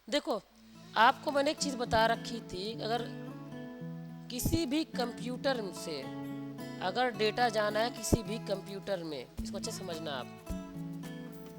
देखो, आपको मैंने एक चीज़ बता रखी थी, अगर किसी भी कंप्यूटर से अगर डेटा जाना है किसी भी कंप्यूटर में, इसको अच्छे से समझना आप,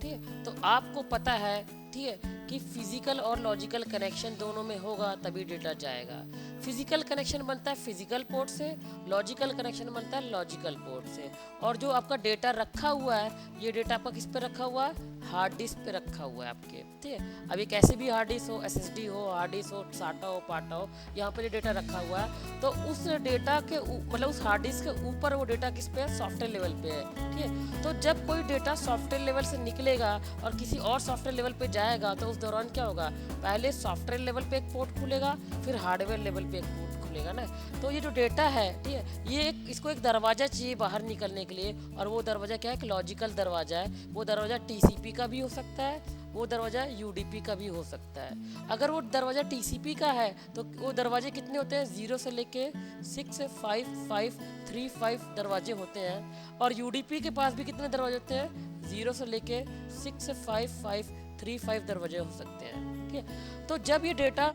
ठीक है। तो आपको पता है, ठीक है, कि फिजिकल और लॉजिकल कनेक्शन दोनों में होगा तभी डेटा जाएगा। फिजिकल कनेक्शन बनता है फिजिकल पोर्ट से, लॉजिकल कनेक्शन बनता है लॉजिकल पोर्ट से। और जो आपका डेटा रखा हुआ है, ये डेटा आपका किस पे रखा हुआ है? हार्ड डिस्क पे रखा हुआ है आपके, ठीक है। अब ये कैसे भी हार्ड डिस्क हो, एसएसडी हो, हार्ड डिस्क हो, साटा हो, पाटा हो, यहाँ पर ये डेटा रखा हुआ है। तो उस डेटा के मतलब उस हार्ड डिस्क के ऊपर वो डेटा किस पे है? सॉफ्टवेयर लेवल पे है, ठीक है। तो जब कोई डेटा सॉफ्टवेयर लेवल से निकलेगा और किसी और सॉफ्टवेयर लेवल पे जाएगा, तो उस दौरान क्या होगा? पहले सॉफ्टवेयर लेवल पे एक पोर्ट खुलेगा, फिर हार्डवेयर लेवल पे एक पोर्ट खुलेगा ना। तो ये जो डेटा है, ठीक है, ये इसको एक दरवाज़ा चाहिए बाहर निकलने के लिए, और वो दरवाज़ा क्या है? एक लॉजिकल दरवाज़ा है। वो दरवाज़ा टीसीपी का भी हो सकता है, वो दरवाज़ा यूडीपी का भी हो सकता है। अगर वो दरवाज़ा टीसीपी का है तो वो दरवाजे कितने होते हैं? 0 से लेके 6 5 5 3 5 दरवाजे होते हैं। और यूडीपी के पास भी कितने दरवाजे होते हैं? 0 से लेके 6 5 5 3 5 दरवाजे हो सकते हैं, ठीक है। तो जब ये डेटा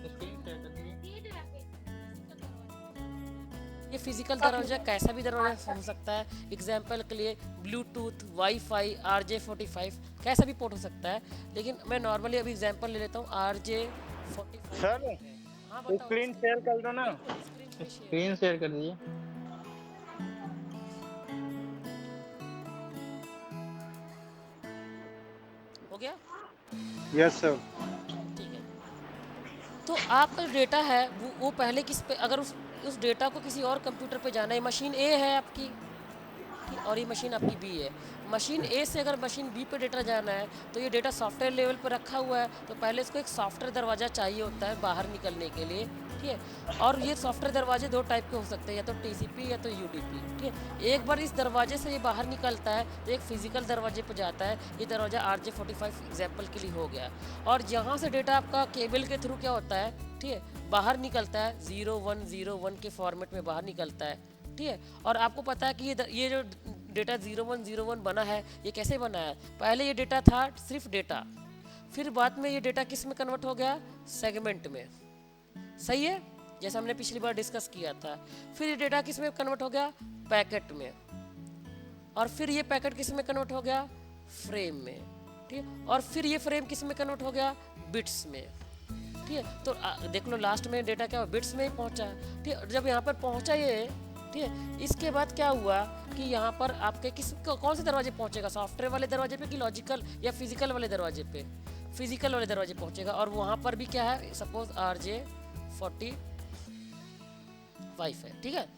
स्क्रीन शेयर कर दीजिए। ये फिजिकल दरवाजा कैसा भी दरवाजा हो सकता है। एग्जाम्पल के लिए ब्लूटूथ, वाईफाई, RJ45 कैसा भी पोर्ट हो सकता है। लेकिन मैं नॉर्मली अभी एग्जाम्पल ले लेता हूँ RJ45 सर पोर्ट है। हाँ बताओ स्क्रीन शेयर कर दो ना। बिल्कुल स्क्रीन पे शेयर स्क्रीन शेयर कर दीजिए। हो गया, यस सर। ठीक है। तो आपका जो डेटा है वो पहले किस पे, अगर उस डेटा को किसी और कंप्यूटर पे जाना है, मशीन ए है आपकी, ठीक, और ये मशीन आपकी बी है। मशीन ए से अगर मशीन बी पे डेटा जाना है, तो ये डेटा सॉफ्टवेयर लेवल पर रखा हुआ है, तो पहले इसको एक सॉफ्टवेयर दरवाज़ा चाहिए होता है बाहर निकलने के लिए, ठीक है। और ये सॉफ्टवेयर दरवाजे दो टाइप के हो सकते हैं, या तो टीसीपी या तो यूडीपी, ठीक है। एक बार इस दरवाजे से ये बाहर निकलता है तो एक फिजिकल दरवाजे पर जाता है। ये दरवाज़ा RJ45 एग्जाम्पल के लिए हो गया। और यहाँ से डेटा आपका केबल के थ्रू क्या होता है, ठीक है, बाहर निकलता है 0101 के फॉर्मेट में बाहर निकलता है, ठीक है। और आपको पता है कि ये जो डेटा 0101 बना है, ये कैसे बना है? पहले ये डेटा था सिर्फ डेटा, फिर बाद में ये डेटा किस में कन्वर्ट हो गया? सेगमेंट में, सही है, जैसा हमने पिछली बार डिस्कस किया था। फिर ये डेटा किस में कन्वर्ट हो गया? पैकेट में। और फिर ये पैकेट किस में कन्वर्ट हो गया? फ्रेम में, ठीक है। और फिर ये फ्रेम किस में कन्वर्ट हो गया? बिट्स में, ठीक है। तो देख लो लास्ट में डेटा क्या हुआ? बिट्स में ही पहुंचा, ठीक है। जब यहाँ पर पहुंचा ये, ठीक है, इसके बाद क्या हुआ कि यहाँ पर आपके कौन से दरवाजे पहुंचेगा? सॉफ्टवेयर वाले दरवाजे पे कि लॉजिकल या फिजिकल वाले दरवाजे पे? फिजिकल वाले दरवाजे पहुंचेगा। और वहाँ पर भी क्या है? सपोज RJ45 है, ठीक है।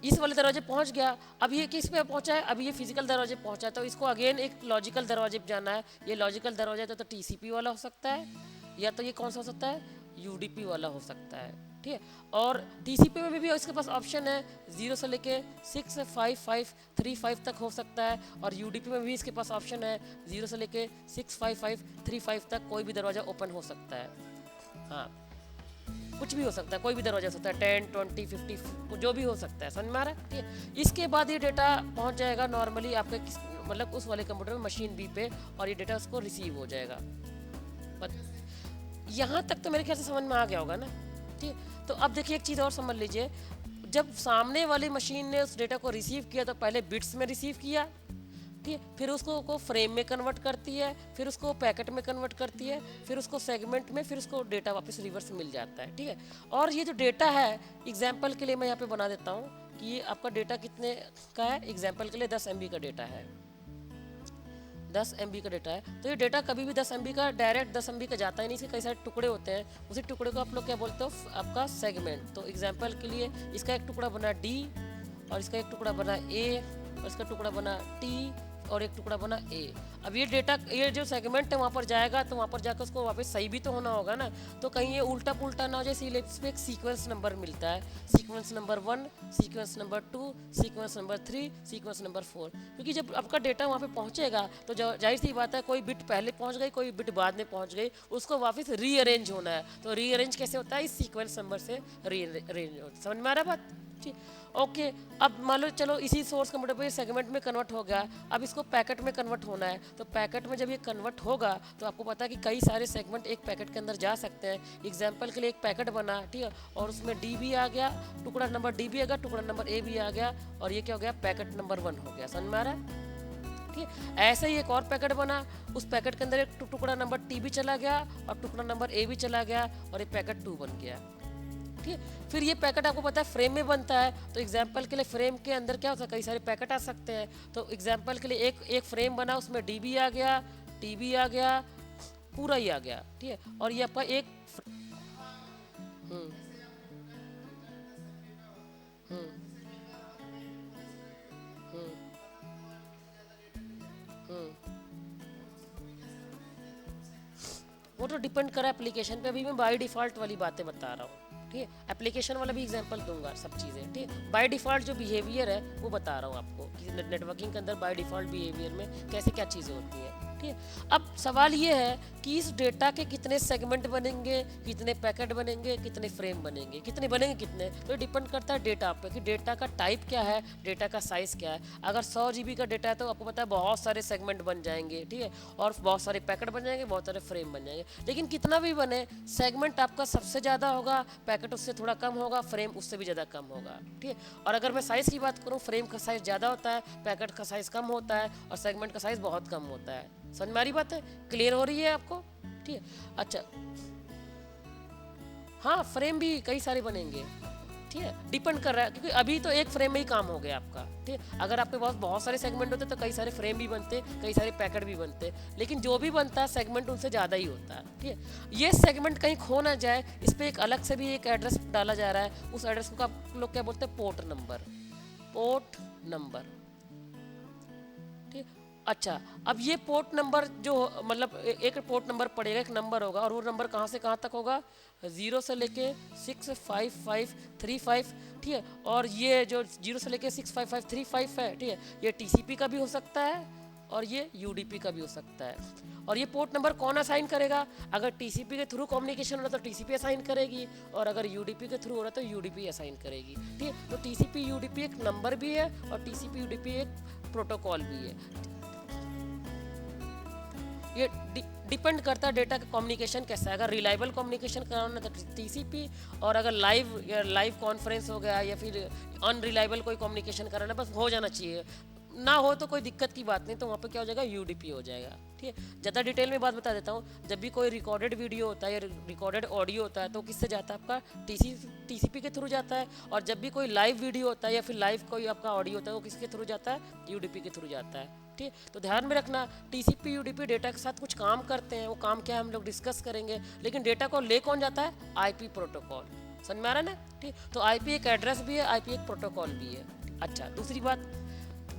इस वाले दरवाजे पहुंच गया। अब ये किस पे पहुंचा है? अभी ये फिजिकल दरवाजे पहुंचा है, तो इसको अगेन एक लॉजिकल दरवाजे पे जाना है। ये लॉजिकल दरवाजा तो टीसीपी वाला हो सकता है, या तो ये कौन सा हो सकता है? यूडीपी वाला हो सकता है, ठीक है। और टीसीपी में भी इसके पास ऑप्शन है 0 से लेके 6 5 5 3 5 तक हो सकता है। और यूडीपी में भी इसके पास ऑप्शन है 0 से लेके 6 5 5 3 5 तक कोई भी दरवाज़ा ओपन हो सकता है। हाँ, कुछ भी हो सकता है, कोई भी दरवाजा हो सकता है, 10 20 50 जो भी हो सकता है, समझ में आ रहा है, ठीक है। इसके बाद ये डेटा पहुंच जाएगा नॉर्मली आपके मतलब उस वाले कंप्यूटर में मशीन बी पे, और ये डेटा उसको रिसीव हो जाएगा। यहाँ तक तो मेरे ख्याल से समझ में आ गया होगा ना, ठीक है। तो अब देखिए एक चीज़ और समझ लीजिए, जब सामने वाली मशीन ने उस डेटा को रिसीव किया तो पहले बिट्स में रिसीव किया, ठीक है, फिर उसको को फ्रेम में कन्वर्ट करती है, फिर उसको पैकेट में कन्वर्ट करती है, फिर उसको सेगमेंट में, फिर उसको डेटा वापस रिवर्स मिल जाता है, ठीक है। और ये जो डेटा है, एग्जाम्पल के लिए मैं यहाँ पे बना देता हूँ कि ये आपका डेटा कितने का है। एग्जाम्पल के लिए 10 MB का डेटा है, 10 MB का डेटा है। तो ये डेटा कभी भी 10 MB का डायरेक्ट 10 MB का जाता ही नहीं, इसके कई सारे टुकड़े होते हैं। उसी टुकड़े को आप लोग क्या बोलते हो? आपका सेगमेंट। तो एग्जाम्पल के लिए इसका एक टुकड़ा बना D, और इसका एक टुकड़ा बना A, और इसका टुकड़ा बना T, और एक टुकड़ा बना A। अब ये डेटा, ये जो सेगमेंट है वहाँ पर जाएगा, तो वहाँ पर जाकर उसको वापस सही भी तो होना होगा ना। तो कहीं ये उल्टा पुल्टा ना हो जाए, इसीलिए इस पर एक सीक्वेंस नंबर मिलता है। Sequence number 1, sequence number 2, sequence number 3, sequence number 4। क्योंकि जब आपका डेटा वहाँ पे पहुँचेगा तो जाहिर सी बात है, कोई बिट पहले पहुँच गई, कोई बिट बाद में पहुँच गई, उसको वापस रीअरेंज होना है। तो रीअरेंज कैसे होता है? इस सीक्वेंस नंबर से रीअरेंज होता है। समझ में आ रहा है बात? ठीक, ओके। अब मान लो चलो इसी सोर्स कंप्यूटर पे सेगमेंट में कन्वर्ट हो गया, अब इसको पैकेट में कन्वर्ट होना है। तो पैकेट में जब ये कन्वर्ट होगा तो आपको पता है कि कई सारे सेगमेंट एक पैकेट के अंदर जा सकते हैं। एग्जाम्पल के लिए एक पैकेट बना, ठीक है, और उसमें डी भी आ गया, टुकड़ा नंबर डी भी आ गया, टुकड़ा नंबर ए भी आ गया, और ये क्या हो गया, पैकेट नंबर 1 हो गया। समझ में आ रहा है? ठीक है, ऐसे ही एक और पैकेट बना, उस पैकेट के अंदर एक टुकड़ा नंबर टी भी चला गया और टुकड़ा नंबर ए भी चला गया और ये पैकेट 2 बन गया। ठीक है, फिर ये पैकेट आपको पता है फ्रेम में बनता है, तो एग्जाम्पल के लिए फ्रेम के अंदर क्या होता है, कई सारे पैकेट आ सकते हैं। तो एग्जाम्पल के लिए एक फ्रेम बना, उसमें डी भी आ गया, टी भी आ गया, पूरा ही आ गया। ठीक है, और ये आपका एक हम्म हम्म हम्म हम्म वो तो डिपेंड करा एप्लीकेशन पे। अभी मैं बाय डिफ़ॉल्ट वाली बातें बता रहा हूँ। ठीक है, एप्लीकेशन वाला भी एग्जांपल दूंगा, सब चीज़ें। ठीक है, बाय डिफ़ॉल्ट जो बिहेवियर है वो बता रहा हूँ आपको कि नेटवर्किंग के अंदर बाय डिफ़ॉल्ट बिहेवियर में कैसे क्या चीज़ें होती हैं। ठीक है, अब सवाल ये है कि इस डेटा के कितने सेगमेंट बनेंगे, कितने पैकेट बनेंगे, कितने फ्रेम बनेंगे, कितने बनेंगे कितने, तो डिपेंड करता है डेटा पे कि डेटा का टाइप क्या है, डेटा का साइज़ क्या है। अगर 100 GB का डेटा है तो आपको पता है बहुत सारे सेगमेंट बन जाएंगे। ठीक है, और बहुत सारे पैकेट बन जाएंगे, बहुत सारे फ्रेम बन जाएंगे। लेकिन कितना भी बने, सेगमेंट आपका सबसे ज़्यादा होगा, पैकेट उससे थोड़ा कम होगा, फ्रेम उससे भी ज़्यादा कम होगा। ठीक है, और अगर मैं साइज़ की बात करूँ, फ्रेम का साइज़ ज़्यादा होता है, पैकेट का साइज़ कम होता है और सेगमेंट का साइज़ बहुत कम होता है। समझ में आ रही बात है? क्लियर हो रही है आपको? ठीक है, अच्छा, हाँ, फ्रेम भी कई सारे बनेंगे। ठीक है, डिपेंड कर रहा है, क्योंकि अभी तो एक फ्रेम में ही काम हो गया आपका। ठीक है, अगर आपके पास बहुत सारे सेगमेंट होते तो कई सारे फ्रेम भी बनते, कई सारे पैकेट भी बनते, लेकिन जो भी बनता है सेगमेंट उनसे ज़्यादा ही होता है। ठीक है, ये सेगमेंट कहीं खो ना जाए, इस पर एक अलग से भी एक एड्रेस डाला जा रहा है। उस एड्रेस को आप लोग क्या बोलते हैं, पोर्ट नंबर। पोर्ट नंबर, ठीक। अच्छा, अब ये पोर्ट नंबर जो मतलब एक पोर्ट नंबर पड़ेगा, एक नंबर होगा, और वो नंबर कहाँ से कहाँ तक होगा, 0 से लेके 65535। ठीक है, और ये जो 0 से लेके 65535 है, ठीक है, ये टीसीपी का भी हो सकता है और ये यूडीपी का भी हो सकता है। और ये पोर्ट नंबर कौन असाइन करेगा, अगर टीसीपी के थ्रू कम्युनिकेशन हो रहा है तो टीसीपी असाइन करेगी, और अगर यूडीपी के थ्रू हो रहा है तो यूडीपी असाइन करेगी। ठीक है, तो टीसीपी यूडीपी एक नंबर भी है और टीसीपी यूडीपी एक प्रोटोकॉल भी है। ये डिपेंड करता है डेटा का कम्युनिकेशन कैसा है। अगर रिलायबल कम्युनिकेशन कराना तो टीसीपी, और अगर लाइव कॉन्फ्रेंस हो गया या फिर अनरिलायबल कोई कम्युनिकेशन कराना, बस हो जाना चाहिए, ना हो तो कोई दिक्कत की बात नहीं, तो वहाँ पे क्या हो जाएगा, यूडीपी हो जाएगा। ठीक है, ज़्यादा डिटेल में बात बता देता हूँ। जब भी कोई रिकॉर्डेड वीडियो होता है या रिकॉर्डेड ऑडियो होता है तो किससे जाता है, आपका टीसीपी के थ्रू जाता है, और जब भी कोई लाइव वीडियो होता है या फिर लाइव कोई आपका ऑडियो होता है वो किसके थ्रू जाता है, यूडीपी के थ्रू जाता है। ठीक है, तो ध्यान में रखना, टीसीपी यूडीपी डेटा के साथ कुछ काम करते हैं, वो काम क्या है हम लोग डिस्कस करेंगे, लेकिन डेटा को ले कौन जाता है, आईपी प्रोटोकॉल। समझ में आ रहा है ना? ठीक, तो आईपी एक एड्रेस भी है, आईपी एक प्रोटोकॉल भी है। अच्छा, दूसरी बात,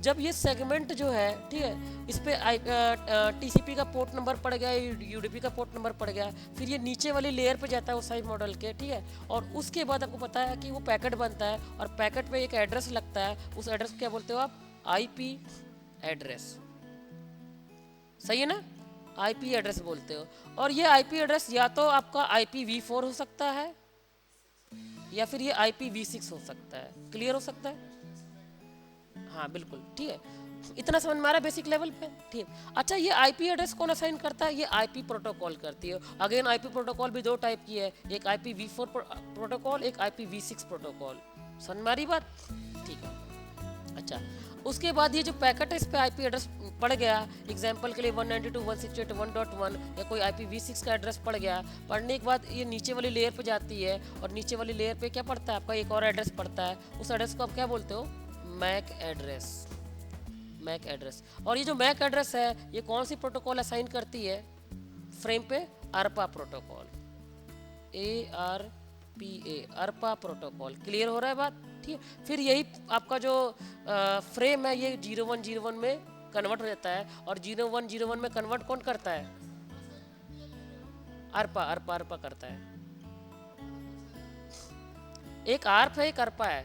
जब ये सेगमेंट जो है, ठीक है, इस पर टीसीपी का पोर्ट नंबर पड़ गया, यूडीपी का पोर्ट नंबर पड़ गया, फिर ये नीचे वाली लेयर पे जाता है उस साइज मॉडल के। ठीक है, और उसके बाद आपको पता है कि वो पैकेट बनता है, और पैकेट पे एक एड्रेस लगता है, उस एड्रेस को क्या बोलते हो आप, आईपी एड्रेस। सही है ना, आईपी एड्रेस बोलते हो। और ये आईपी एड्रेस या तो आपका IPv4 हो सकता है या फिर ये IPv6 हो सकता है। क्लियर हो सकता है? हाँ बिल्कुल, ठीक है, इतना समझ में आ रहा है बेसिक लेवल पे। ठीक, अच्छा, ये आईपी एड्रेस कौन असाइन करता है, ये आईपी प्रोटोकॉल करती है। अगेन आईपी प्रोटोकॉल भी 2 टाइप की है, एक IPv4 प्रोटोकॉल, एक IPv6 प्रोटोकॉल। समझ में आ रही बात? ठीक है, अच्छा, उसके बाद ये जो पैकेट है इस पे आईपी एड्रेस पड़ गया, एग्जाम्पल के लिए 192.168.1.1 या कोई IPv6 का एड्रेस पड़ गया, पढ़ने के बाद ये नीचे वाली लेयर पे जाती है, और नीचे वाली लेयर पे क्या पड़ता है, आपका एक और एड्रेस पड़ता है, उस एड्रेस को आप क्या बोलते हो, मैक एड्रेस। मैक एड्रेस, और ये जो मैक एड्रेस है ये कौन सी प्रोटोकॉल असाइन करती है, फ्रेम पे Arpa protocol, ARPA, Arpa protocol. Clear हो रहा है बात? ठीक है, फिर यही आपका जो फ्रेम है ये 0101 में कन्वर्ट हो जाता है, और 0101 में कन्वर्ट कौन करता है, अरपा करता है। एक आर्प है, एक अरपा है।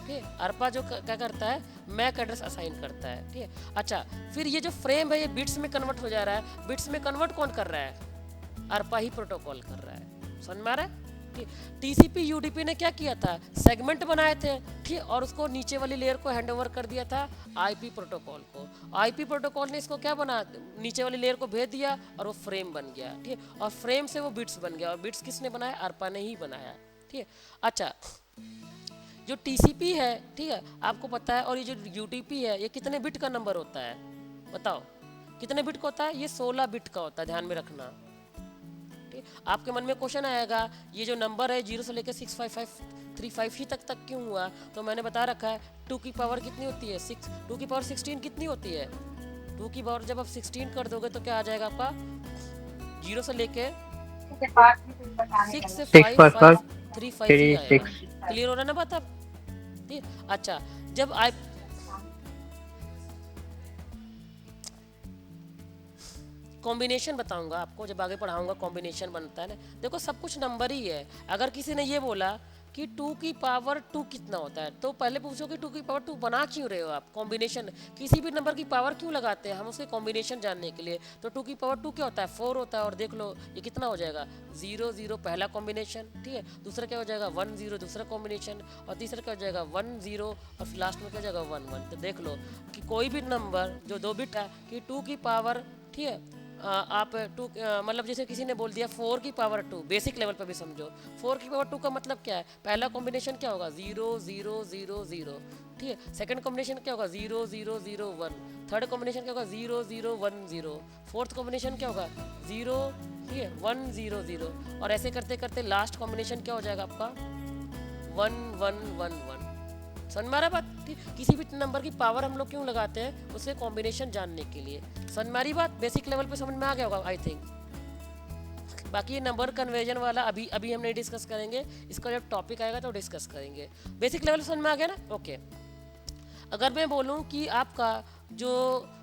ठीक है, अरपा जो क्या करता है, मैक एड्रेस असाइन करता है। ठीक है, अच्छा, फिर ये जो फ्रेम है ये बिट्स में कन्वर्ट हो जा रहा है, बिट्स में कन्वर्ट कौन कर रहा है, अरपा ही प्रोटोकॉल कर रहा है। समझ में आ रहा है? ठीक। टीसीपी यूडीपी ने क्या किया था, सेगमेंट बनाए थे, ठीक, और उसको नीचे वाली लेयर को हैंडओवर कर दिया था आईपी प्रोटोकॉल को। आईपी प्रोटोकॉल ने इसको क्या बना, नीचे वाली लेयर को भेज दिया और वो फ्रेम बन गया, ठीक, और फ्रेम से वो बिट्स बन गया, और बिट्स किसने बनाया, अर्पा ने ही बनाया, ठीक है। अच्छा, जो टीसीपी है, ठीक है, आपको पता है, और ये जो यूटीपी है, ये कितने बिट का नंबर होता है, बताओ कितने बिट का होता है, ये 16 बिट का होता है, ध्यान में रखना, ठीक। आपके मन में क्वेश्चन आएगा, ये जो नंबर है 0 से लेकर 65535 ही तक क्यों हुआ, तो मैंने बता रखा है 2 की पावर कितनी होती है, 2 की पावर 16 कितनी होती है, 2 की पावर जब आप 16 कर दोगे तो क्या आ जाएगा आपका, 0 से लेके 6 से 5535 ही आएगा। क्लियर हो रहा है ना बात अब, ठीक। अच्छा, जब आई कॉम्बिनेशन बताऊंगा आपको, जब आगे पढ़ाऊंगा कॉम्बिनेशन बनता है ना, देखो सब कुछ नंबर ही है। अगर किसी ने ये बोला कि 2 की पावर 2 कितना होता है, तो पहले पूछो कि 2 की पावर 2 बना क्यों रहे हो आप, कॉम्बिनेशन, किसी भी नंबर की पावर क्यों लगाते हैं हम, उसके कॉम्बिनेशन जानने के लिए। तो 2 की पावर 2 क्या होता है, 4 होता है, और देख लो ये कितना हो जाएगा, 0 0 पहला कॉम्बिनेशन, ठीक है, दूसरा क्या हो जाएगा 1 0 दूसरा कॉम्बिनेशन, और तीसरा क्या हो जाएगा 1 0, और फिर लास्ट में क्या हो जाएगा 1 1। तो देख लो कि कोई भी नंबर जो 2 बिट है कि 2 की पावर, ठीक है, आप 2 मतलब जैसे किसी ने बोल दिया 4 की पावर 2, बेसिक लेवल पर भी समझो, 4 की पावर 2 का मतलब क्या है, पहला कॉम्बिनेशन क्या होगा 0 0 0 0, ठीक है, सेकंड कॉम्बिनेशन क्या होगा 0 0 0 1, थर्ड कॉम्बिनेशन क्या होगा 0 0 1 0, फोर्थ कॉम्बिनेशन क्या होगा 0, ठीक है, 1 0 0, और ऐसे करते करते लास्ट कॉम्बिनेशन क्या हो जाएगा आपका 1 1 1 1। समझ में आ रहा है बात, ठीक। किसी भी नंबर की पावर हम लोग क्यों लगाते हैं, उससे कॉम्बिनेशन जानने के लिए। समझ में आ रही बात, बेसिक लेवल पे समझ में आ गया होगा आई थिंक। बाकी ये नंबर कन्वर्जन वाला अभी अभी हम नहीं डिस्कस करेंगे, इसका जब टॉपिक आएगा तो डिस्कस करेंगे। बेसिक लेवल समझ में आ गया ना, ओके। अगर मैं बोलूँ कि आपका जो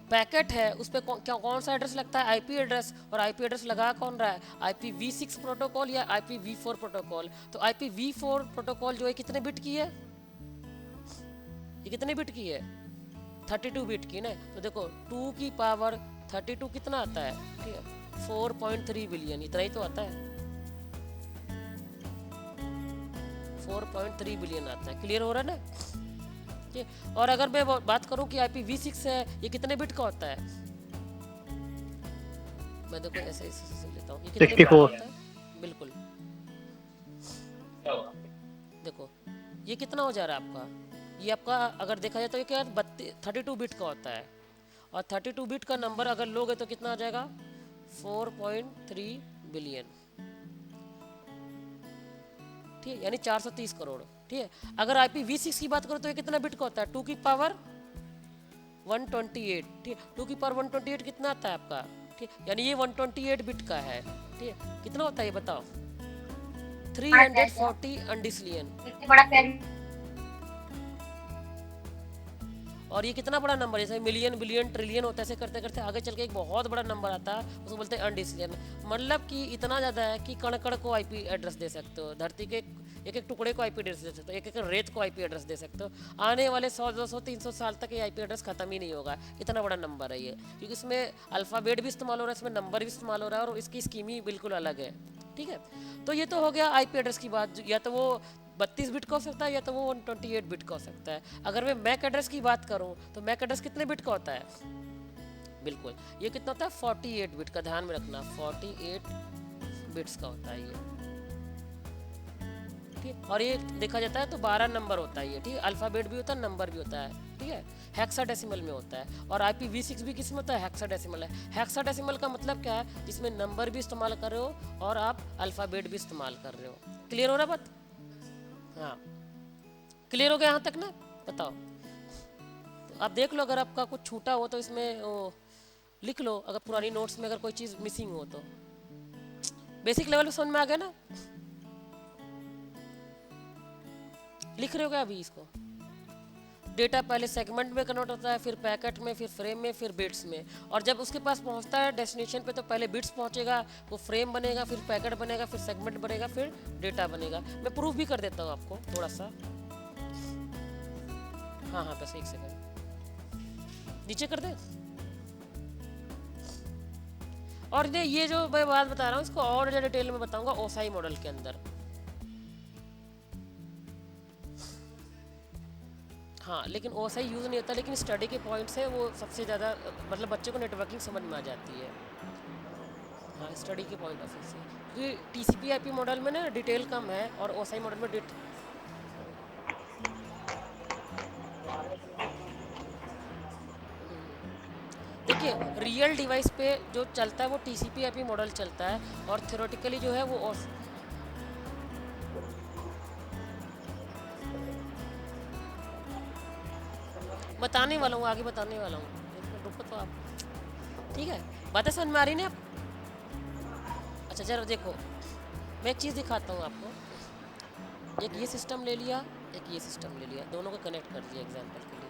पैकेट है उस पर कौन सा एड्रेस लगता है, आईपी एड्रेस, और आईपी एड्रेस लगा कौन रहा है, IPv6 प्रोटोकॉल या IPv4 प्रोटोकॉल। तो IPv4 प्रोटोकॉल जो है कितने बिट की है, ये कितने बिट की है 32 बिट की ना। तो देखो 2 की पावर 32 कितना आता है, ठीक है, 4.3 बिलियन, इतना ही तो आता है, 4.3 बिलियन आता है। क्लियर हो रहा है ना, ठीक। और अगर मैं बात करूं कि IPv6 है, ये कितने बिट का होता है, मैं देखो ऐसे ऐसे लेता हूँ, ये कितने बिट का होता है, बिल्कुल देखो ये कितना हो जा रहा है आपका, ये आपका अगर देखा जाए तो ये क्या 32 बिट का होता है, और 32 बिट का नंबर अगर लोगे तो कितना आ जाएगा 4.3 बिलियन, ठीक है, यानी 430 करोड़, ठीक है। अगर IPv6 की बात करो तो ये कितना बिट का होता है 2 की पावर 128, ठीक है, 2 की पावर 128 कितना आता है आपका, ठीक, यानी ये 128 बिट का है, ठीक है। कितना होता है ये बताओ 340 अंडिसलियन, और ये कितना बड़ा नंबर है, जैसे मिलियन बिलियन ट्रिलियन होता है, ऐसे करते करते आगे चल के एक बहुत बड़ा नंबर आता है, उसको बोलते हैं अनडिसिलियन। मतलब कि इतना ज़्यादा है कि कण कण को आईपी एड्रेस दे सकते हो, धरती के एक एक टुकड़े को आईपी एड्रेस दे सकते हो, एक एक रेत को आईपी एड्रेस दे सकते हो। आने वाले 100 200 300 साल तक ये आईपी एड्रेस खत्म ही नहीं होगा, इतना बड़ा नंबर है ये, क्योंकि इसमें अल्फ़ाबेट भी इस्तेमाल हो रहा है, इसमें नंबर भी इस्तेमाल हो रहा है, और इसकी स्कीम ही बिल्कुल अलग है, ठीक है। तो ये तो हो गया आईपी एड्रेस की बात, या तो वो 32 बिट का हो सकता है या तो वो 128 बिट का हो सकता है। अगर मैं मैक एड्रेस की बात करूं तो मैक एड्रेस कितने बिट का होता है, बिल्कुल ये कितना होता है 48 बिट का, ध्यान में रखना 48 बिट्स का होता है ये, ठीक। और ये देखा जाता है तो 12 नंबर होता है ये, ठीक है, अल्फ़ाबेट भी होता है नंबर भी होता है, ठीक है, हेक्साडेसिमल में होता है। और IPv6 भी किस में होता है, हेक्साडेसिमल है। हेक्साडेसिमल का मतलब क्या है, जिसमें नंबर भी इस्तेमाल कर रहे हो और आप अल्फ़ाबेट भी इस्तेमाल कर रहे हो। क्लियर हो रहा बात, हाँ क्लियर हो गया यहाँ तक ना, बताओ। तो आप देख लो अगर आपका कुछ छूटा हो तो इसमें लिख लो, अगर पुरानी नोट्स में अगर कोई चीज़ मिसिंग हो तो। बेसिक लेवल पे समझ में आ गया ना, लिख रहे हो क्या अभी इसको। डेटा पहले सेगमेंट में कन्वर्ट होता है, फिर पैकेट में, फिर फ्रेम में, फिर बिट्स में, और जब उसके पास पहुंचता है डेस्टिनेशन पे तो पहले बिट्स पहुंचेगा, वो फ्रेम बनेगा, फिर पैकेट बनेगा, फिर सेगमेंट बनेगा, फिर डेटा बनेगा। मैं प्रूफ भी कर देता हूँ आपको थोड़ा सा, हाँ हाँ बस एक सेकंड नीचे कर दे। और ये जो मैं बात बता रहा हूँ इसको और ज़्यादा डिटेल में बताऊंगा ओसाई मॉडल के अंदर, हाँ, लेकिन वैसा ही यूज़ नहीं होता, लेकिन स्टडी के पॉइंट से वो सबसे ज़्यादा मतलब बच्चे को नेटवर्किंग समझ में आ जाती है। हाँ, स्टडी के पॉइंट ऑफ व्यू से, क्योंकि टीसीपी आईपी मॉडल में ना डिटेल कम है और ओएसआई मॉडल में डिट देखिए, रियल डिवाइस पे जो चलता है वो टीसीपी आईपी मॉडल चलता है, और थ्योरेटिकली जो है वो बताने वाला हूँ, आगे बताने वाला हूँ, रुको तो आप। ठीक है, बातें समझ में आ रही ना आप? अच्छा चलो देखो, मैं एक चीज़ दिखाता हूँ आपको। एक ये सिस्टम ले लिया, एक ये सिस्टम ले लिया, दोनों को कनेक्ट कर दिया एग्जाम्पल के लिए।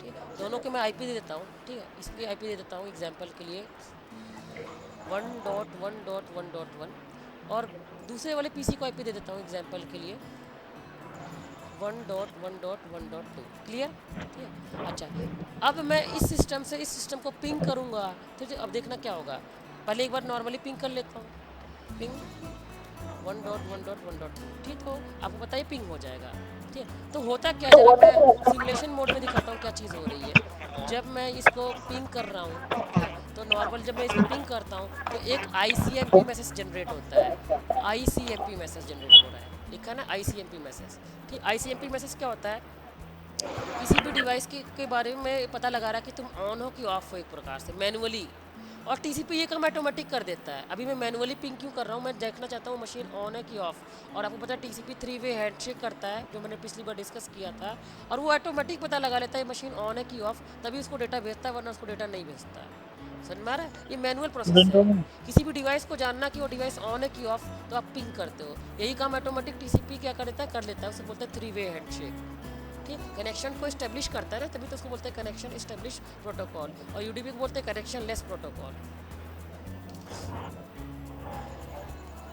ठीक है, दोनों के मैं आईपी दे देता हूँ। ठीक है, इसकी आईपी दे देता हूँ एग्जाम्पल के लिए 1.1.1.1, और दूसरे वाले पीसी को आईपी दे देता हूँ एग्जाम्पल के लिए 1.1.1.2। क्लियर? ठीक है, अच्छा अब मैं इस सिस्टम से इस सिस्टम को पिंग करूँगा। ठीक है, अब देखना क्या होगा। पहले एक बार नॉर्मली पिंग कर लेता हूँ, पिंग 1.1.1.2। ठीक, तो आपको पता है पिंग हो जाएगा। ठीक है, तो होता क्या है, जरा मैं सिमुलेशन मोड में दिखाता हूँ क्या चीज़ हो रही है। जब मैं इसको पिंग कर रहा हूँ, ठीक है, तो नॉर्मल जब मैं इसको पिंग करता हूँ तो एक आईसीएमपी मैसेज जनरेट होता है। आईसीएमपी मैसेज जनरेट हो रहा है, लिखा ना आईसीएमपी मैसेज। ठीक, आईसीएमपी मैसेज क्या होता है, किसी भी डिवाइस के बारे में पता लगा रहा है कि तुम ऑन हो कि ऑफ हो, एक प्रकार से मैनुअली। और टीसीपी ये काम ऑटोमेटिक कर देता है। अभी मैं मैनुअली पिंग क्यों कर रहा हूँ, मैं देखना चाहता हूँ मशीन ऑन है कि ऑफ। और आपको पता है टीसीपी 3 वे हैंडशेक करता है, जो मैंने पिछली बार डिस्कस किया था, और वो ऑटोमेटिक पता लगा लेता है मशीन ऑन है कि ऑफ, तभी उसको डेटा भेजता है, वरना उसको डेटा नहीं भेजता है। समझ में आ रहा है? ये मैनुअल प्रोसेस है। किसी भी डिवाइस को जानना कि वो डिवाइस ऑन है कि ऑफ, तो आप पिंग करते हो। यही काम ऑटोमेटिक टीसीपी क्या कर देता है, कर लेता है। उसे बोलते हैं 3 वे हैंडशेक। ठीक, कनेक्शन को इस्टेब्लिश करता है ना, तभी तो उसको बोलते हैं कनेक्शन इस्टेब्लिश प्रोटोकॉल। और यूडीपी को बोलते हैं कनेक्शन लेस प्रोटोकॉल।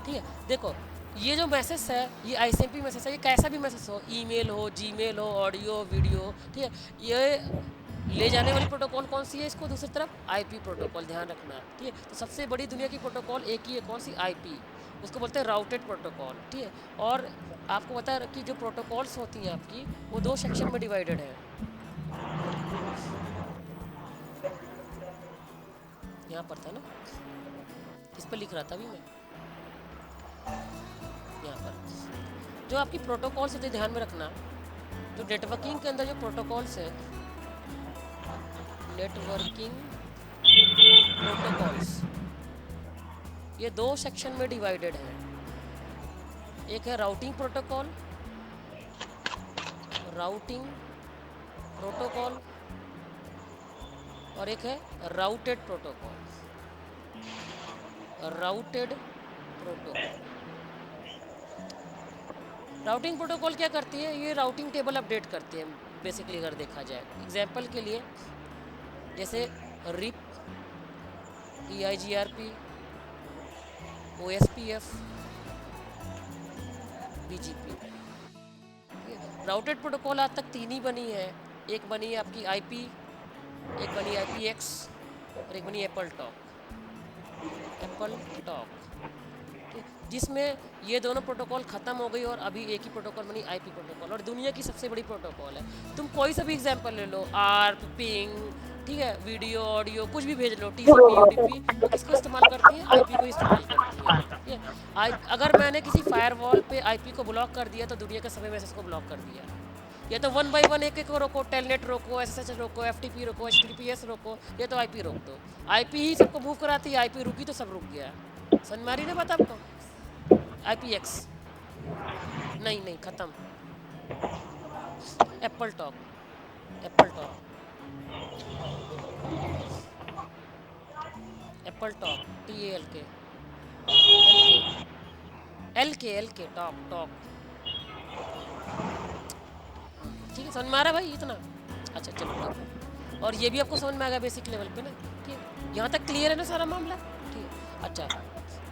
ठीक है, देखो ये जो मैसेज है ये आईसीएमपी मैसेज है। ये कैसा भी मैसेज हो, ईमेल हो, जीमेल हो, ऑडियो वीडियो, ठीक है, ये ले जाने वाली प्रोटोकॉल कौन सी है, इसको दूसरी तरफ आईपी प्रोटोकॉल, ध्यान रखना। ठीक है, तो सबसे बड़ी दुनिया की प्रोटोकॉल एक ही है, कौन सी, आईपी। उसको बोलते हैं राउटेड प्रोटोकॉल। ठीक है, और आपको पता है कि जो प्रोटोकॉल्स होती हैं आपकी, वो 2 सेक्शन में डिवाइडेड है। यहाँ पर था ना, इस पर लिख रहा था अभी मैं, यहाँ पर जो आपकी प्रोटोकॉल्स होते हैं, ध्यान में रखना। जो नेटवर्किंग के अंदर जो प्रोटोकॉल्स है, नेटवर्किंग प्रोटोकॉल्स, ये 2 सेक्शन में डिवाइडेड है। एक है राउटिंग प्रोटोकॉल, राउटिंग प्रोटोकॉल, और एक है routed protocol, routed protocol. Routing protocol क्या करती है, ये राउटिंग टेबल अपडेट करती है बेसिकली, अगर देखा जाए। एग्जाम्पल के लिए जैसे RIP, EIGRP, OSPF, BGP। Routed protocol आज तक 3 ही बनी है। एक बनी है आपकी IP, एक बनी IPX, और एक बनी एप्पल टॉक। एप्पल टॉक, जिसमें ये दोनों प्रोटोकॉल ख़त्म हो गई और अभी एक ही प्रोटोकॉल बनी, आईपी प्रोटोकॉल, और दुनिया की सबसे बड़ी प्रोटोकॉल है। तुम कोई सा भी एग्जांपल ले लो, आर्प, पिंग, ठीक है, वीडियो ऑडियो कुछ भी भेज लो, टीसीपी यूडीपी, तो किसको इस्तेमाल करती है, आईपी को इस्तेमाल करती है। ठीक है, अगर मैंने किसी फायरवॉल पे आईपी को ब्लॉक कर दिया तो दुनिया के सभी मैसेज को ब्लॉक कर दिया। या तो 1 बाई 1 एक एक को रोको, टेलनेट रोको, SSH रोको, FTP रोको, HTTPS रोको, या तो आईपी रोक दो। आईपी ही सबको मूव कराती है, आईपी रुकी तो सब रुक गया। समझ में आ रही ना बात आपको? IPX नहीं नहीं, ख़त्म। Apple talk, Apple talk, Apple talk, TALK, LK talk, talk. ठीक है, समझ में आ रहा है भाई इतना? अच्छा चलो ठीक, और ये भी आपको समझ में आ गया बेसिक लेवल पे ना? ठीक है, यहाँ तक क्लियर है ना सारा मामला? ठीक है, अच्छा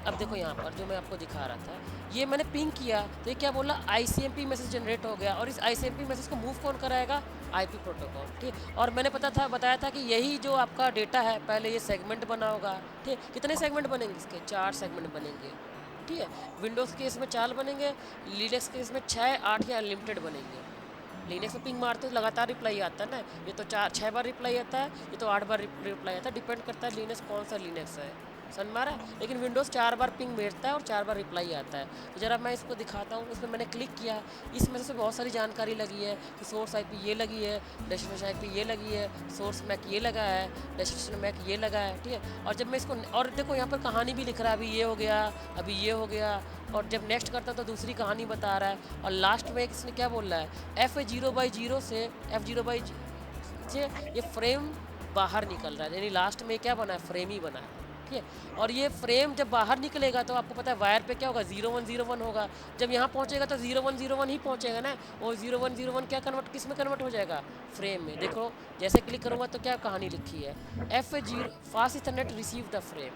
अब देखो यहाँ पर जो मैं आपको दिखा रहा था, ये मैंने पिंग किया तो ये क्या बोला, आईसीएमपी मैसेज जनरेट हो गया, और इस आईसीएमपी मैसेज को मूव कौन कराएगा, आईपी प्रोटोकॉल। ठीक, और मैंने बताया था कि यही जो आपका डेटा है, पहले ये सेगमेंट बना होगा। ठीक, कितने सेगमेंट बनेंगे इसके, 4 सेगमेंट बनेंगे। ठीक है, विंडोज़ के इसमें 4 बनेंगे, लिनक्स के इसमें 6, 8 या अनलिमिटेड बनेंगे। लिनक्स में पिंग मारते हो लगातार रिप्लाई आता है ना, ये तो 4-6 बार रिप्लाई आता है, ये तो 8 बार रिप्लाई आता है, डिपेंड करता है लिनक्स कौन सा लिनक्स है, समझ में आ रहा है। लेकिन विंडोज़ 4 बार पिंग भेजता है और 4 बार रिप्लाई आता है। तो जरा मैं इसको दिखाता हूँ, इसमें मैंने क्लिक किया, इसमें से बहुत सारी जानकारी लगी है कि सोर्स आईपी ये लगी है, डेस्टिनेशन आईपी ये लगी है, सोर्स मैक ये लगा है, डेस्टिनेशन मैक ये लगा है, ठीक है। और जब मैं इसको, और देखो यहाँ पर कहानी भी लिख रहा है, अभी ये हो गया, अभी ये हो गया, और जब नेक्स्ट करता तो दूसरी कहानी बता रहा है। और लास्ट में इसने क्या बोल रहा है, F0/0 से से ये फ्रेम बाहर निकल रहा है, यानी लास्ट में क्या बना है, फ्रेम ही बना है, ठीक है। और ये फ्रेम जब बाहर निकलेगा तो आपको पता है वायर पे क्या होगा, 0101 होगा। जब यहाँ पहुँचेगा तो 0101 ही पहुँचेगा ना, और 0101 क्या कन्वर्ट, किस में कन्वर्ट हो जाएगा, फ्रेम में। देखो जैसे क्लिक करूँगा तो क्या कहानी लिखी है, F0 fast Ethernet receive the frame,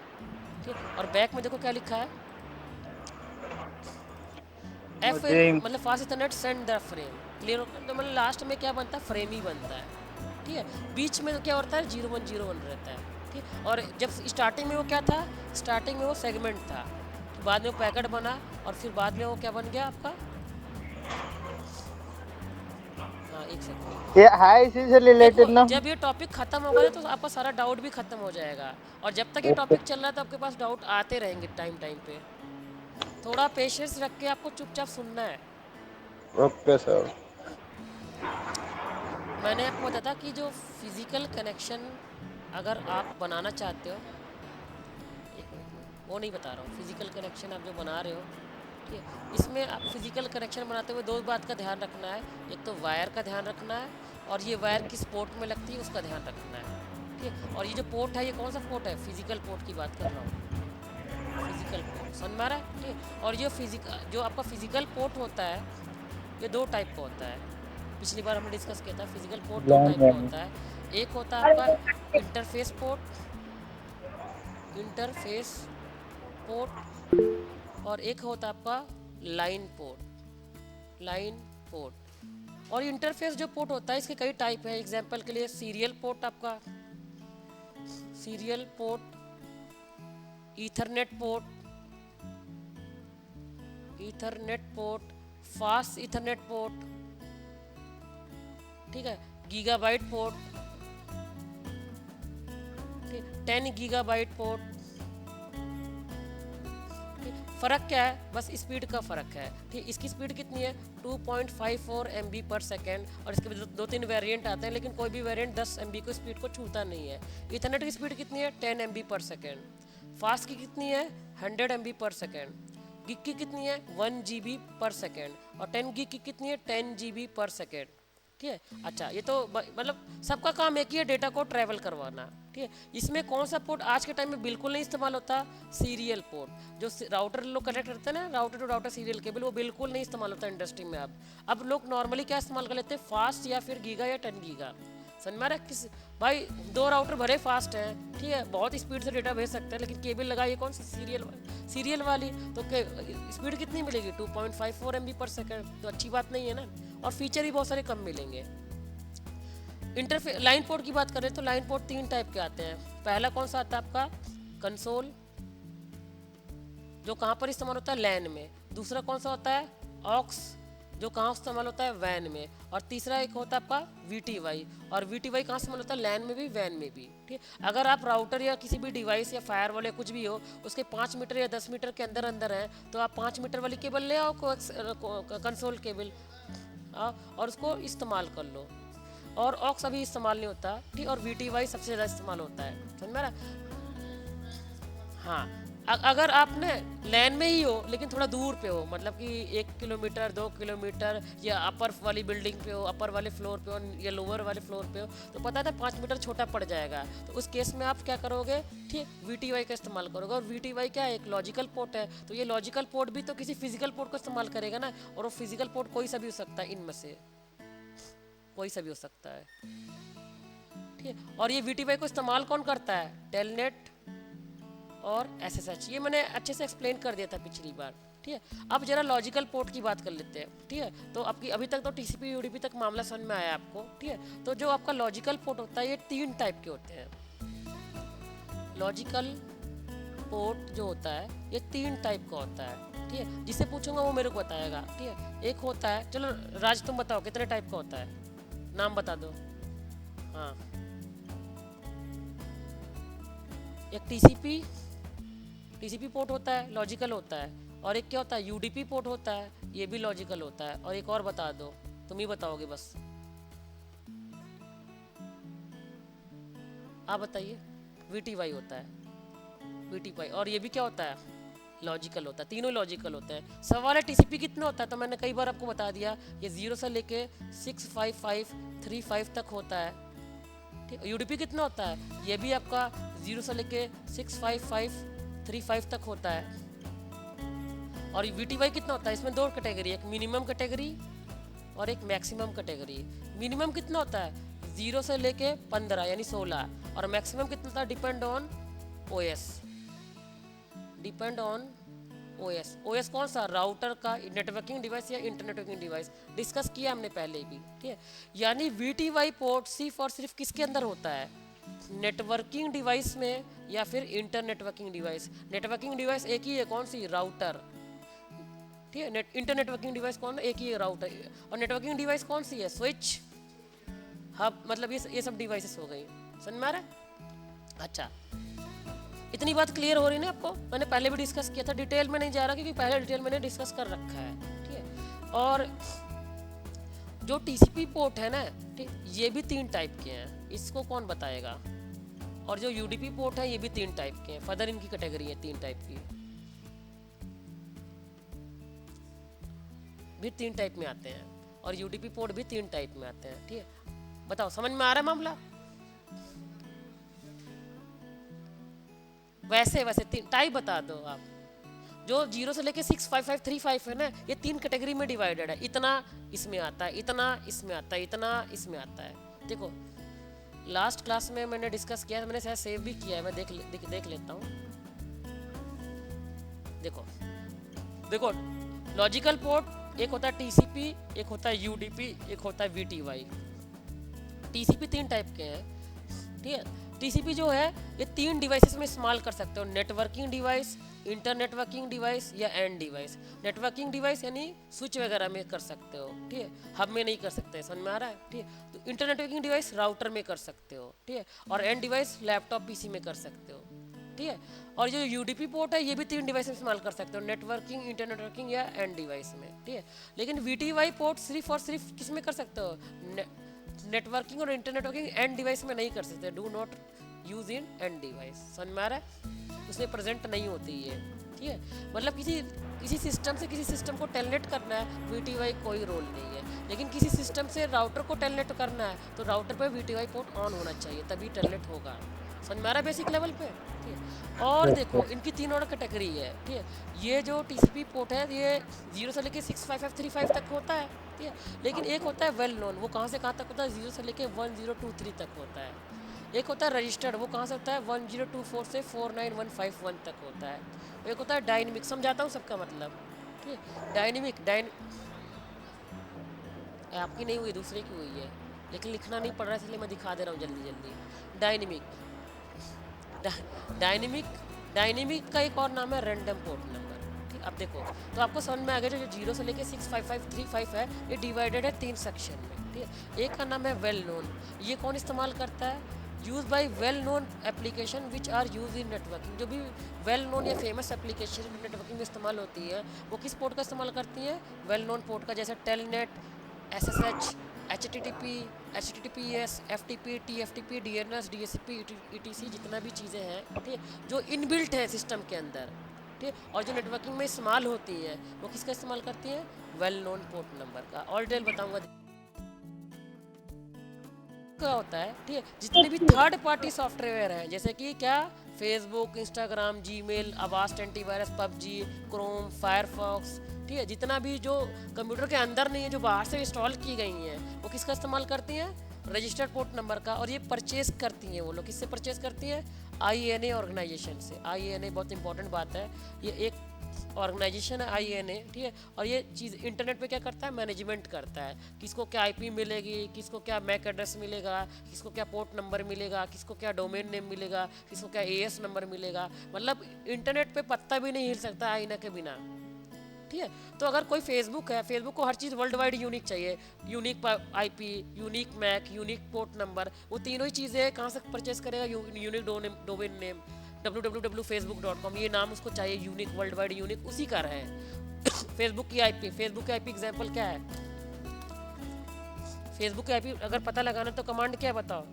ठीक है। और बैक में देखो क्या लिखा है, एफ मुझे मतलब fast Ethernet send the frame, clear. तो मतलब लास्ट में क्या बनता है, फ्रेम ही बनता है, ठीक है। बीच में तो क्या होता है, 0101 रहता है, ठीक। और जब स्टार्टिंग में वो क्या था, स्टार्टिंग में वो सेगमेंट था, बाद में वो पैकेट बना, और फिर बाद में वो क्या बन गया आपका, हाँ एक सेकंड। ये है इसी से देखो रिलेटेड ना। जब ये टॉपिक खत्म होगा ना तो आपका सारा डाउट भी खत्म हो जाएगा, और जब तक ये ओके टॉपिक चल रहा है तो आपके पास डाउट आते रहेंगे टाइम टाइम पे। थोड़ा पेशेंस रख के आपको चुपचाप सुनना है। Okay sir. मैंने आपको बताया था कि जो फिज़िकल कनेक्शन अगर आप बनाना चाहते हो, एक मिनट में वो नहीं बता रहा हूँ, फिज़िकल कनेक्शन आप जो बना रहे हो, ठीक है, इसमें आप फिज़िकल कनेक्शन बनाते हुए दो बात का ध्यान रखना है। एक तो वायर का ध्यान रखना है, और ये वायर किस पोर्ट में लगती है उसका ध्यान रखना है, ठीक है। और ये जो पोर्ट है ये कौन सा पोर्ट है, फिज़िकल पोर्ट की बात कर रहा हूँ, फिज़िकल पोर्ट, समझ में आ रहा है, ठीक है। और ये जो आपका फिज़िकल पोर्ट होता है ये दो टाइप का होता है, पिछली बार हमने डिस्कस किया था। फिजिकल पोर्ट दो टाइप का होता है, एक होता है आपका इंटरफेस पोर्ट, इंटरफेस पोर्ट, और एक होता है आपका लाइन पोर्ट, लाइन पोर्ट। और इंटरफेस जो पोर्ट होता है इसके कई टाइप है। एग्जांपल के लिए सीरियल पोर्ट, आपका serial port, Ethernet port, Ethernet port, fast Ethernet port, ठीक है, गीगाबाइट पोर्ट, ठीक, 10 गीगाबाइट पोर्ट, ठीक। फ़र्क क्या है, बस स्पीड का फ़र्क है, ठीक। इसकी स्पीड कितनी है, 2.54 MB पर सेकेंड, और इसके दो तीन वेरिएंट आते हैं, लेकिन कोई भी वेरिएंट 10 MB को स्पीड को छूता नहीं है। इथरनेट की स्पीड कितनी है, 10 MB पर सेकेंड। फास्ट की कितनी है, 100 MB पर सेकेंड। गिग की कितनी है, 1 GB पर सेकेंड। और 10 गिग की कितनी है, 10 GB पर सेकेंड, ठीक है। अच्छा ये तो मतलब सबका काम एक ही है, डेटा को ट्रैवल करवाना, ठीक है। इसमें कौन सा पोर्ट आज के टाइम में बिल्कुल नहीं इस्तेमाल होता, सीरियल पोर्ट। जो राउटर लोग कनेक्ट करते हैं ना, router to router serial cable, वो बिल्कुल नहीं इस्तेमाल होता इंडस्ट्री में। अब लोग नॉर्मली क्या इस्तेमाल कर लेते हैं, फास्ट या फिर गीगा या 10 गीगा। समझ में आ रहा है, किस भाई दो राउटर भले फास्ट हैं, ठीक है, बहुत स्पीड से डेटा भेज सकते हैं, लेकिन केबल लगाइए कौन सी, सीरियल वाली, तो स्पीड कितनी मिलेगी, 2.54 MB पर सेकेंड, तो अच्छी बात नहीं है ना। और फीचर भी बहुत सारे कम मिलेंगे। लाइन पोर्ट की बात करें तो लाइन पोर्ट 3 टाइप के आते हैं। पहला कौन सा आता है आपका, कंसोल, जो कहाँ पर इस्तेमाल होता है, लैन में। दूसरा कौन सा होता है, ऑक्स, जो कहाँ इस्तेमाल होता है, वैन में। और तीसरा एक होता है आपका VTY, और VTY कहाँ इस्तेमाल होता है, लैन में भी वैन में भी, ठीक है। अगर आप राउटर या किसी भी डिवाइस या फायरवॉल या कुछ भी हो, उसके 5 मीटर या 10 मीटर के अंदर अंदर है, तो आप 5 मीटर वाली केबल ले आओ, कंसोल केबल, और उसको इस्तेमाल कर लो। और ऑक्स अभी इस्तेमाल नहीं होता, ठीक। और VTY सबसे ज़्यादा इस्तेमाल होता है, समझ में आ रहा। हाँ, अगर आपने लैन में ही हो लेकिन थोड़ा दूर पे हो, मतलब कि 1 किलोमीटर 2 किलोमीटर, या अपर वाली बिल्डिंग पे हो, अपर वाले फ्लोर पे हो, या लोअर वाले फ्लोर पे हो, तो पता है 5 मीटर छोटा पड़ जाएगा। तो उस केस में आप क्या करोगे, ठीक, VTY का इस्तेमाल करोगे। और VTY क्या है, एक लॉजिकल पोर्ट है, तो ये लॉजिकल पोर्ट भी तो किसी फिजिकल पोर्ट को इस्तेमाल करेगा ना, और वो फिजिकल पोर्ट कोई सा भी हो सकता है, इनमें से कोई सा भी हो सकता है, ठीक है। और ये VTY को इस्तेमाल कौन करता है, टेलनेट और SSH, ये मैंने अच्छे से एक्सप्लेन कर दिया था पिछली बार, ठीक है। अब जरा लॉजिकल पोर्ट की बात कर लेते हैं, ठीक है। तो आपकी अभी तक तो TCP UDP तक मामला समझ में आया आपको, ठीक है। तो जो आपका लॉजिकल पोर्ट होता है ये 3 टाइप के होते हैं। लॉजिकल पोर्ट जो होता है ये 3 टाइप का होता है, ठीक है। जिसे पूछूंगा वो मेरे को बताएगा, ठीक है। एक होता है, चलो राज तुम बताओ कितने टाइप का होता है, नाम बता दो। हाँ, एक टीसीपी पोर्ट होता है, लॉजिकल होता है। और एक क्या होता है, यूडीपी पोर्ट होता है, ये भी लॉजिकल होता है। और एक और बता दो, तुम ही बताओगे बस, आप बताइए। वीटीवाई होता है, वीटीवाई। और ये भी क्या होता है, लॉजिकल होता है। तीनों लॉजिकल होते हैं। सवाल है टीसीपी कितना होता है, तो मैंने कई बार आपको बता दिया, ये 0 से लेके 65535 तक होता है, ठीक। यूडीपी कितना होता है, ये भी आपका 0 से लेके 65535 तक होता है। और वीटीवाई कितना होता है, इसमें 2 कैटेगरी, एक मिनिमम कैटेगरी और एक मैक्सिमम कैटेगरी। मिनिमम कितना होता है, 0 से लेके 15 यानी 16। और मैक्सिमम कितना होता है, depend on OS, depend on OS. OS कौन सा, राउटर का, नेटवर्किंग डिवाइस या इंटरनेटवर्किंग डिवाइस, डिस्कस किया हमने पहले भी, ठीक है। यानी वीटीवाई पोर्ट सिर्फ और सिर्फ किसके अंदर होता है, नेटवर्किंग डिवाइस में या फिर इंटरनेटवर्किंग डिवाइस। नेटवर्किंग डिवाइस एक ही है, कौन सी, राउटर, ठीक है। इंटरनेटवर्किंग डिवाइस कौन, एक ही है, राउटर। और नेटवर्किंग डिवाइस कौन सी है, स्विच, हब, मतलब ये सब डिवाइसेस हो गई। समझ में आ रहा है? अच्छा, इतनी बात क्लियर हो रही है ना आपको। मैंने पहले भी डिस्कस किया था, डिटेल में नहीं जा रहा क्योंकि पहले डिटेल मैंने डिस्कस कर रखा है, ठीक है। और जो टीसीपी पोर्ट है ना, ठीक, ये भी 3 टाइप के हैं, इसको कौन बताएगा। और जो यूडीपी पोर्ट है ये भी 3 टाइप के हैं। फर्दर इनकी कैटेगरी है 3 टाइप की, भी 3 टाइप में आते हैं। और यूडीपी पोर्ट भी 3 टाइप में आते हैं, ठीक है। बताओ, समझ में आ रहा है मामला। वैसे 3 टाइप बता दो आप। जो 0 से लेके 65535 है ना, ये 3 कैटेगरी में डिवाइडेड है। इतना इसमें आता है, इतना इसमें आता है, इतना इसमें आता है। देखो लास्ट क्लास में मैंने डिस्कस किया है, मैंने शायद सेव भी किया है, मैं देख लेता हूँ। देखो लॉजिकल पोर्ट एक होता है टीसीपी, एक होता है यूडीपी, एक होता है वीटीवाई। टीसीपी 3 टाइप के हैं, ठीक है। टीसीपी जो है ये 3 डिवाइसेस में इस्तेमाल कर सकते हो, नेटवर्किंग डिवाइस, इंटरनेटवर्किंग डिवाइस या एंड डिवाइस। नेटवर्किंग डिवाइस यानी स्विच वगैरह में कर सकते हो, ठीक है, हब में नहीं कर सकते, समझ में आ रहा है, ठीक है। तो इंटरनेटवर्किंग डिवाइस राउटर में कर सकते हो, ठीक है। और एंड डिवाइस लैपटॉप पीसी में कर सकते हो, ठीक है। और जो यूडीपी पोर्ट है ये भी 3 डिवाइस में इस्तेमाल कर सकते हो, नेटवर्किंग, इंटरनेटवर्किंग या एंड डिवाइस में, ठीक है। लेकिन वीटीवाई पोर्ट सिर्फ और सिर्फ किस में कर सकते हो, नेटवर्किंग और इंटरनेटवर्किंग एंड डिवाइस में नहीं कर सकते। Do not use in and device, समझ में आ रहा है, उसमें प्रेजेंट नहीं होती है, ठीक है। मतलब किसी सिस्टम से किसी सिस्टम को टेलनेट करना है, वीटीवाई कोई रोल नहीं है। लेकिन किसी सिस्टम से राउटर को टेलनेट करना है तो राउटर पे वीटीवाई पोर्ट ऑन होना चाहिए, तभी टेलनेट होगा। समझ में आ रहा है बेसिक लेवल पे, ठीक है। और देखो इनकी 3 और कैटेगरी है, ठीक है। ये जो टीसीपी पोर्ट है ये 0 से लेके 65535 तक होता है, ठीक है। लेकिन एक होता है वेल नोन, वो कहाँ से कहाँ तक होता है, 0 से लेके 1023 तक होता है। एक होता है रजिस्टर्ड, वो कहाँ से होता है, 1024 से 49151 तक होता है। एक होता है डायनेमिक, समझाता हूँ सबका मतलब, ठीक है। आपकी नहीं हुई, दूसरे की हुई है, लेकिन लिखना नहीं पड़ रहा है इसलिए मैं दिखा दे रहा हूँ जल्दी जल्दी। डायनेमिक का एक और नाम है रैंडम पोर्ट नंबर, ठीक। अब देखो तो आपको समझ में आ गया, जो 0 से लेके 65535 है ये डिवाइडेड है 3 सेक्शन में, ठीक है। एक का नाम है वेल नोन, ये कौन इस्तेमाल करता है, use by well known application which are use in networking. जो भी वेल नोन या फेमस एप्लीकेशन नेटवर्किंग में इस्तेमाल होती है वो किस पोर्ट का इस्तेमाल करती है, वेल नोन पोर्ट का, जैसे telnet, SSH, HTTP, HTTPS, FTP, TFTP, DNS, DHCP, ETC, जितना भी चीज़ें हैं, ठीक है, जो इनबिल्ट है सिस्टम के अंदर, ठीक है। और जो नेटवर्किंग में इस्तेमाल होती हैं वो किसका इस्तेमाल करती हैं, वेल नोन पोर्ट नंबर का। और डिटेल बताऊंगा क्या होता है, ठीक है। जितने भी थर्ड पार्टी सॉफ्टवेयर हैं जैसे कि क्या, Facebook, Instagram, Gmail, Avast antivirus, PUBG, Chrome, Firefox, ठीक है, जितना भी जो कंप्यूटर के अंदर नहीं है, जो बाहर से इंस्टॉल की गई हैं, वो किसका इस्तेमाल करती हैं, रजिस्टर्ड पोर्ट नंबर का। और ये परचेज करती हैं वो लोग, किससे परचेज करती हैं, IANA ऑर्गेनाइजेशन से। IANA बहुत इंपॉर्टेंट बात है, ये एक ऑर्गेनाइजेशन है INA, ठीक है। और ये चीज़ इंटरनेट पे क्या करता है, मैनेजमेंट करता है, किसको क्या IP मिलेगी, किसको क्या मैक एड्रेस मिलेगा, किसको क्या पोर्ट नंबर मिलेगा, किसको क्या डोमेन नेम मिलेगा, किसको क्या AS नंबर मिलेगा। मतलब इंटरनेट पे पत्ता भी नहीं हिल सकता आईना के बिना, ठीक है। तो अगर कोई फेसबुक है, फेसबुक को हर चीज़ वर्ल्ड वाइड यूनिक चाहिए, unique IP, unique MAC, unique port number, वो तीनों ही चीज़ें कहाँ से परचेस करेगा, यूनिक डोमेन नेम www.facebook.com, ये नाम उसको चाहिए, यूनिक वर्ल्ड वाइड यूनिक उसी का रहे। फेसबुक की IP एग्जांपल क्या है, फेसबुक की IP अगर पता लगाना तो कमांड क्या है बताओ।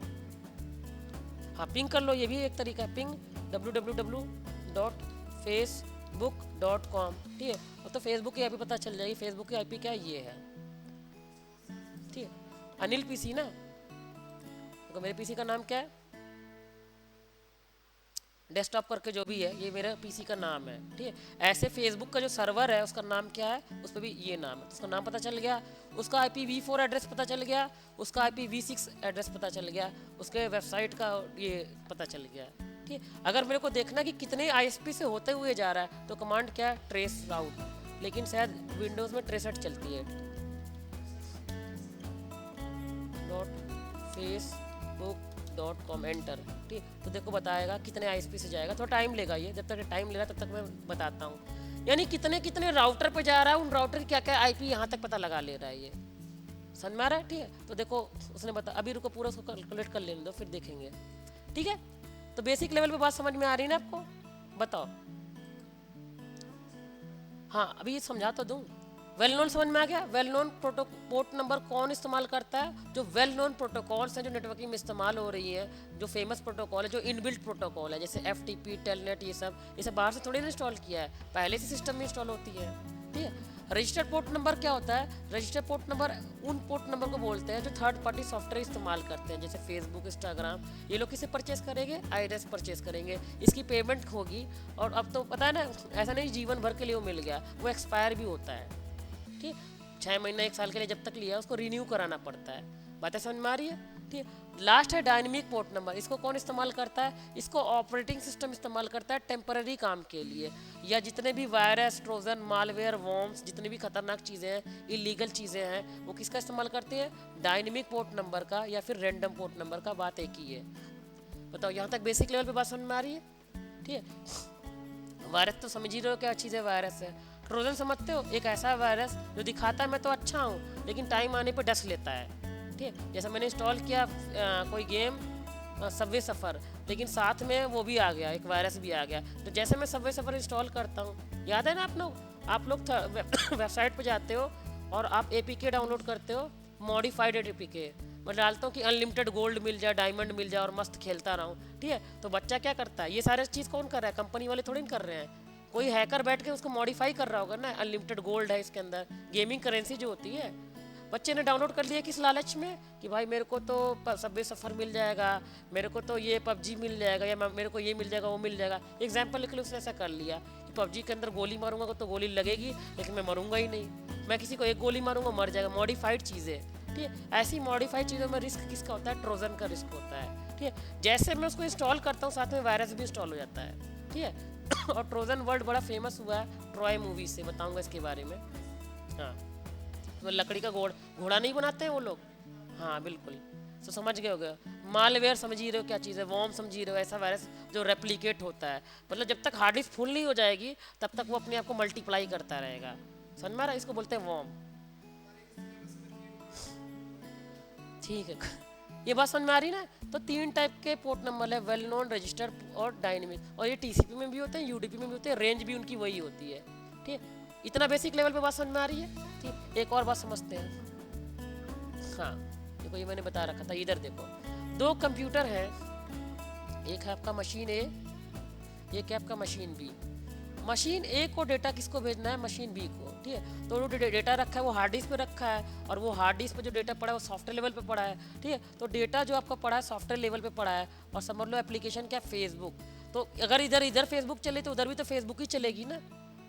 हाँ, पिंग कर लो, ये भी एक तरीका है, पिंग www.facebook.com, ठीक है। और तो फेसबुक की IP पता चल जाएगी, फेसबुक की IP क्या है, ये है, ठीक है। अनिल PC ना, तो मेरे PC का नाम क्या है, डेस्कटॉप करके जो भी है, ये मेरा PC का नाम है, ठीक है। ऐसे फेसबुक का जो सर्वर है उसका नाम क्या है, उस पर भी ये नाम है, उसका नाम पता चल गया, उसका IPv4 एड्रेस पता चल गया, उसका IPv6 एड्रेस पता चल गया, उसके वेबसाइट का ये पता चल गया, ठीक है। अगर मेरे को देखना कि कितने ISP से होते हुए जा रहा है तो कमांड क्या है, ट्रेस राउट, लेकिन शायद विंडोज़ में ट्रेसट चलती है, .facebook.com एंटर, ठीक। तो देखो बताएगा कितने ISP से जाएगा, थोड़ा टाइम लेगा ये, जब तक टाइम ले रहा है तब तक मैं बताता हूँ, यानी कितने कितने राउटर पे जा रहा है, उन राउटर की क्या क्या IP यहाँ तक पता लगा ले रहा है, ये समझ में आ रहा है, ठीक है। तो देखो उसने बता, अभी रुको पूरा उसको कैलकुलेट कर लेने दो फिर देखेंगे, ठीक है। तो बेसिक लेवल पे बात समझ में आ रही है ना आपको, बताओ। हाँ, अभी ये समझा तो दूँ, वेल नोन समझ में आ गया। वेल नोन पोर्ट नंबर कौन इस्तेमाल करता है, जो वेल नोन प्रोटोकॉल्स हैं जो नेटवर्किंग में इस्तेमाल हो रही है, जो फेमस प्रोटोकॉल है, जो इनबिल्ट प्रोटोकॉल है, जैसे FTP, टेलनेट, ये सब इसे बाहर से थोड़ी ना इंस्टॉल किया है, पहले से सिस्टम में इंस्टॉल होती है, ठीक है। रजिस्टर्ड पोर्ट नंबर क्या होता है, रजिस्टर्ड पोर्ट नंबर उन पोर्ट नंबर को बोलते हैं जो थर्ड पार्टी सॉफ्टवेयर इस्तेमाल करते हैं, जैसे फेसबुक, इंस्टाग्राम, ये लोग किसे परचेस करेंगे, IRS परचेस करेंगे, इसकी पेमेंट होगी। और अब तो पता है ना, ऐसा नहीं जीवन भर के लिए वो मिल गया, वो एक्सपायर भी होता है, ठीक, 6 महीना 1 साल के लिए जब तक लिया उसको रिन्यू कराना पड़ता है, बातें समझ में आ रही है, ठीक। लास्ट है डायनेमिक पोर्ट नंबर, इसको कौन इस्तेमाल करता है, इसको ऑपरेटिंग सिस्टम इस्तेमाल करता है टेम्पररी काम के लिए, या जितने भी वायरस, ट्रोजन, मालवेयर, वॉर्म्स, जितनी भी खतरनाक चीज़ें हैं, इलीगल चीज़ें हैं, वो किसका इस्तेमाल करते हैं, डायनेमिक पोर्ट नंबर का या फिर रैंडम पोर्ट नंबर का, बात एक ही है। बताओ यहाँ तक बेसिक लेवल पे बात समझ में आ रही है, ठीक है। वायरस तो समझ ही रहे हो क्या चीज़ है, वायरस है। ट्रोजन समझते हो, एक ऐसा वायरस जो दिखाता है मैं तो अच्छा हूँ लेकिन टाइम आने पर डस लेता है, ठीक है। जैसे मैंने इंस्टॉल किया कोई गेम सबवे सफ़र, लेकिन साथ में वो भी आ गया, एक वायरस भी आ गया। तो जैसे मैं सबवे सफ़र इंस्टॉल करता हूँ, याद है ना आप लोग वेबसाइट पे जाते हो और आप APK डाउनलोड करते हो, मॉडिफाइड APK, मैं डालता हूँ कि अनलिमिटेड गोल्ड मिल जाए, डायमंड मिल जाए और मस्त खेलता रहूँ, ठीक है। तो बच्चा क्या करता है, ये सारे चीज़ कौन कर रहा है, कंपनी वाले थोड़ी ना कर रहे हैं, कोई हैकर बैठ के उसको मॉडिफाई कर रहा होगा ना, अनलिमिटेड गोल्ड है इसके अंदर, गेमिंग करेंसी जो होती है। बच्चे ने डाउनलोड कर लिया किस लालच में कि भाई मेरे को तो सबवे सफ़र मिल जाएगा, मेरे को तो ये PUBG मिल जाएगा, या मेरे को ये मिल जाएगा, वो मिल जाएगा। एग्जाम्पल लिख लो, उसने ऐसा कर लिया कि PUBG के अंदर गोली मारूंगा तो गोली लगेगी लेकिन मैं मरूंगा ही नहीं, मैं किसी को एक गोली मारूंगा मर जाएगा, मॉडिफाइड चीज़ें, ठीक है। ऐसी मॉडिफाइड चीज़ों में रिस्क किसका होता है, ट्रोजन का रिस्क होता है, ठीक है। जैसे मैं उसको इंस्टॉल करता हूँ साथ में वायरस भी इंस्टॉल हो जाता है, ठीक है। और ट्रोजन वर्ड बड़ा फेमस हुआ है ट्रॉय मूवी से, बताऊंगा इसके बारे में। हाँ, तो लकड़ी का घोड़ा नहीं बनाते हैं वो लोग, हाँ बिल्कुल, तो समझ गए होगे। मालवेयर समझ ही रहे हो क्या चीज़ है, वॉर्म समझ ही रहे हो, ऐसा वायरस जो रेप्लिकेट होता है, मतलब जब तक हार्ड डिस्क फुल नहीं हो जाएगी तब तक वो अपने आप को मल्टीप्लाई करता रहेगा, समझ में आ रहा है, इसको बोलते हैं वॉर्म, ठीक है। ये बात समझ में आ रही ना। तो 3 टाइप के पोर्ट नंबर है, वेल नोन, रजिस्टर्ड और डायनेमिक, और ये TCP में भी होते हैं, UDP में भी होते हैं, रेंज भी उनकी वही होती है, ठीक है। इतना बेसिक लेवल पे बात समझ में आ रही है, ठीक। एक और बात समझते हैं, हाँ देखो ये मैंने बता रखा था, इधर देखो 2 कंप्यूटर हैं, एक है आपका मशीन A, एक है आपका मशीन B। मशीन A को डेटा किसको भेजना है, मशीन B को, ठीक है। तो जो डेटा रखा है वो हार्ड डिस्क पे रखा है, और वो हार्ड डिस्क पे जो डेटा पड़ा है वो सॉफ्टवेयर लेवल पे पड़ा है, ठीक है। तो डेटा जो आपका पड़ा है सॉफ्टवेयर लेवल पे पड़ा है, और समझ लो एप्लीकेशन क्या, फेसबुक। तो अगर इधर फेसबुक चले तो उधर भी तो फेसबुक ही चलेगी ना,